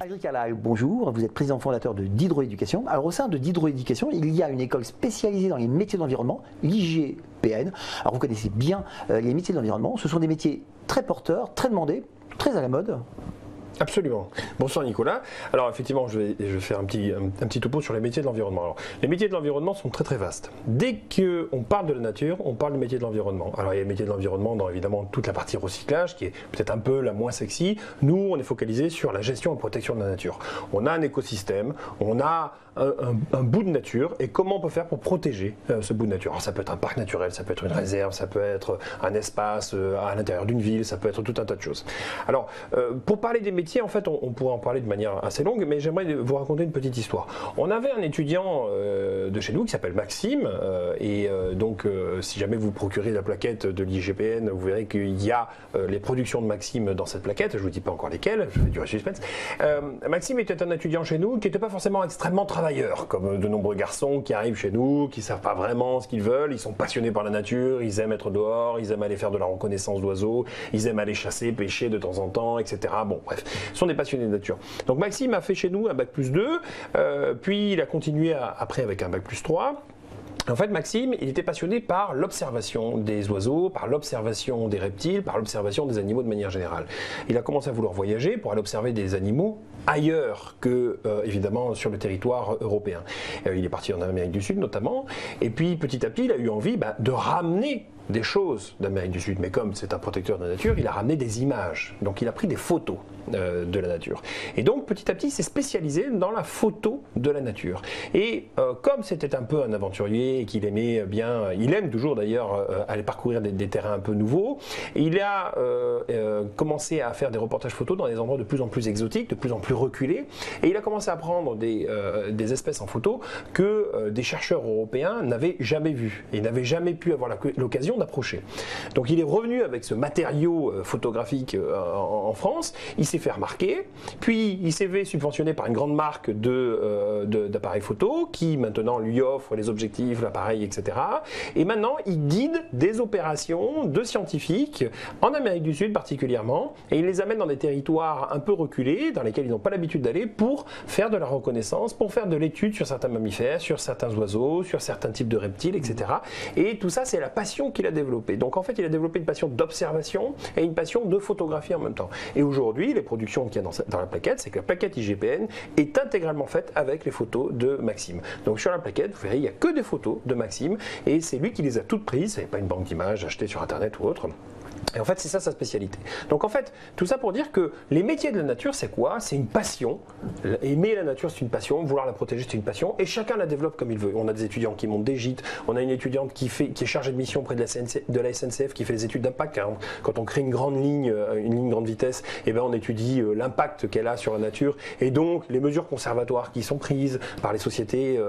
Agricalal, bonjour, vous êtes président fondateur de Didroéducation. Alors au sein de Didroéducation, il y a une école spécialisée dans les métiers de l'environnement, l'IGPN. Alors vous connaissez bien les métiers de l'environnement, ce sont des métiers très porteurs, très demandés, très à la mode. Absolument. Bonsoir Nicolas. Alors effectivement, je vais faire un petit topo sur les métiers de l'environnement. Alors, les métiers de l'environnement sont très très vastes. Dès qu'on parle de la nature, on parle du métier de l'environnement. Alors il y a les métiers de l'environnement dans évidemment toute la partie recyclage, qui est peut-être un peu la moins sexy. Nous, on est focalisé sur la gestion et protection de la nature. On a un écosystème, on a un bout de nature, et comment on peut faire pour protéger ce bout de nature. Alors ça peut être un parc naturel, ça peut être une réserve, ça peut être un espace à l'intérieur d'une ville, ça peut être tout un tas de choses. Alors, pour parler des métiers, en fait, on pourrait en parler de manière assez longue, mais j'aimerais vous raconter une petite histoire. On avait un étudiant de chez nous qui s'appelle Maxime, donc si jamais vous procurez la plaquette de l'IGPN, vous verrez qu'il y a les productions de Maxime dans cette plaquette, je ne vous dis pas encore lesquelles, je fais du suspense. Maxime était un étudiant chez nous qui n'était pas forcément extrêmement travailleur, comme de nombreux garçons qui arrivent chez nous, qui ne savent pas vraiment ce qu'ils veulent, ils sont passionnés par la nature, ils aiment être dehors, ils aiment aller faire de la reconnaissance d'oiseaux, ils aiment aller chasser, pêcher de temps en temps, etc. Bon, bref. Ce sont des passionnés de nature. Donc Maxime a fait chez nous un bac+2, puis il a continué après avec un bac+3. En fait, Maxime, il était passionné par l'observation des oiseaux, par l'observation des reptiles, par l'observation des animaux de manière générale. Il a commencé à vouloir voyager pour aller observer des animaux ailleurs que, évidemment, sur le territoire européen. Il est parti en Amérique du Sud, notamment, et puis petit à petit, il a eu envie de ramener des choses d'Amérique du Sud, mais comme c'est un protecteur de la nature, il a ramené des images. Donc il a pris des photos de la nature. Et donc petit à petit, il s'est spécialisé dans la photo de la nature. Et comme c'était un peu un aventurier et qu'il aimait bien, il aime toujours d'ailleurs aller parcourir des terrains un peu nouveaux, il a commencé à faire des reportages photos dans des endroits de plus en plus exotiques, de plus en plus reculés, et il a commencé à prendre des espèces en photo que des chercheurs européens n'avaient jamais vues et n'avaient jamais pu avoir l'occasion d'approcher. Donc il est revenu avec ce matériau photographique en France, il s'est fait remarquer, puis il s'est fait subventionner par une grande marque d'appareils photo qui maintenant lui offre les objectifs, l'appareil, etc. Et maintenant il guide des opérations de scientifiques en Amérique du Sud particulièrement, et il les amène dans des territoires un peu reculés dans lesquels ils n'ont pas l'habitude d'aller pour faire de la reconnaissance, pour faire de l'étude sur certains mammifères, sur certains oiseaux, sur certains types de reptiles, etc. Et tout ça, c'est la passion qu'il a développée. Donc en fait, il a développé une passion d'observation et une passion de photographie en même temps. Et aujourd'hui, les productions qu'il y a dans la plaquette, c'est que la plaquette IGPN est intégralement faite avec les photos de Maxime. Donc sur la plaquette, vous verrez, il n'y a que des photos de Maxime, et c'est lui qui les a toutes prises, ce n'est pas une banque d'images achetée sur Internet ou autre. Et en fait, c'est ça sa spécialité. Donc en fait, tout ça pour dire que les métiers de la nature, c'est quoi? C'est une passion. Aimer la nature, c'est une passion. Vouloir la protéger, c'est une passion. Et chacun la développe comme il veut. On a des étudiants qui montent des gîtes. On a une étudiante qui est chargée de mission près de la SNCF, qui fait des études d'impact. Quand on crée une ligne grande vitesse, eh ben on étudie l'impact qu'elle a sur la nature. Et donc, les mesures conservatoires qui sont prises par les sociétés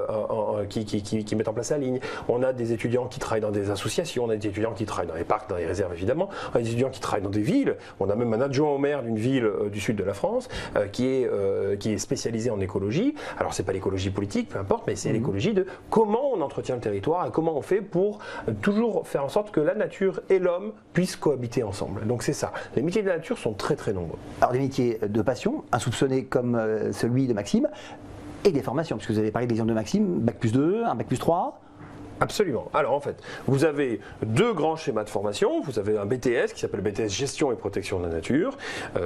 qui mettent en place la ligne. On a des étudiants qui travaillent dans des associations. On a des étudiants qui travaillent dans les parcs, dans les réserves, évidemment. On a des étudiants qui travaillent dans des villes. On a même un adjoint au maire d'une ville du sud de la France qui est spécialisé en écologie. Alors c'est pas l'écologie politique, peu importe, mais c'est l'écologie de comment on entretient le territoire et comment on fait pour toujours faire en sorte que la nature et l'homme puissent cohabiter ensemble. Donc c'est ça. Les métiers de la nature sont très très nombreux. Alors des métiers de passion, insoupçonnés comme celui de Maxime, et des formations, puisque vous avez parlé des exemples de Maxime, bac+2, un bac+3. Absolument. Alors en fait, vous avez deux grands schémas de formation. Vous avez un BTS qui s'appelle BTS Gestion et Protection de la Nature,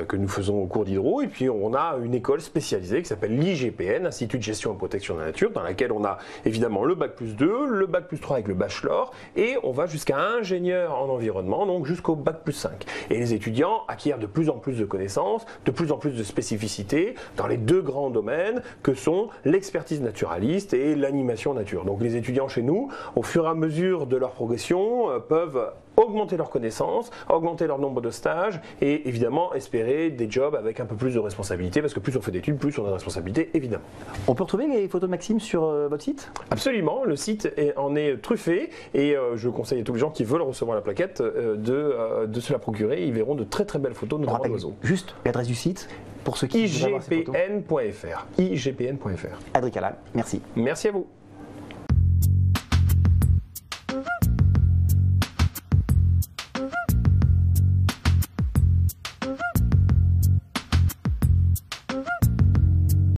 que nous faisons au cours d'Hydro. Et puis on a une école spécialisée qui s'appelle l'IGPN, Institut de Gestion et Protection de la Nature, dans laquelle on a évidemment le bac+2, le bac+3 avec le bachelor, et on va jusqu'à ingénieur en environnement, donc jusqu'au bac+5. Et les étudiants acquièrent de plus en plus de connaissances, de plus en plus de spécificités dans les deux grands domaines que sont l'expertise naturaliste et l'animation nature. Donc les étudiants chez nous, au fur et à mesure de leur progression, peuvent augmenter leurs connaissances, augmenter leur nombre de stages et évidemment espérer des jobs avec un peu plus de responsabilité, parce que plus on fait d'études, plus on a de responsabilité, évidemment. On peut retrouver les photos de Maxime sur votre site? Absolument, le site en est truffé, et je conseille à tous les gens qui veulent recevoir la plaquette de se la procurer. Ils verront de très très belles photos, notamment d'oiseaux. Juste l'adresse du site pour ceux qui igpn.fr. igpn.fr. Agricalal, merci. Merci à vous.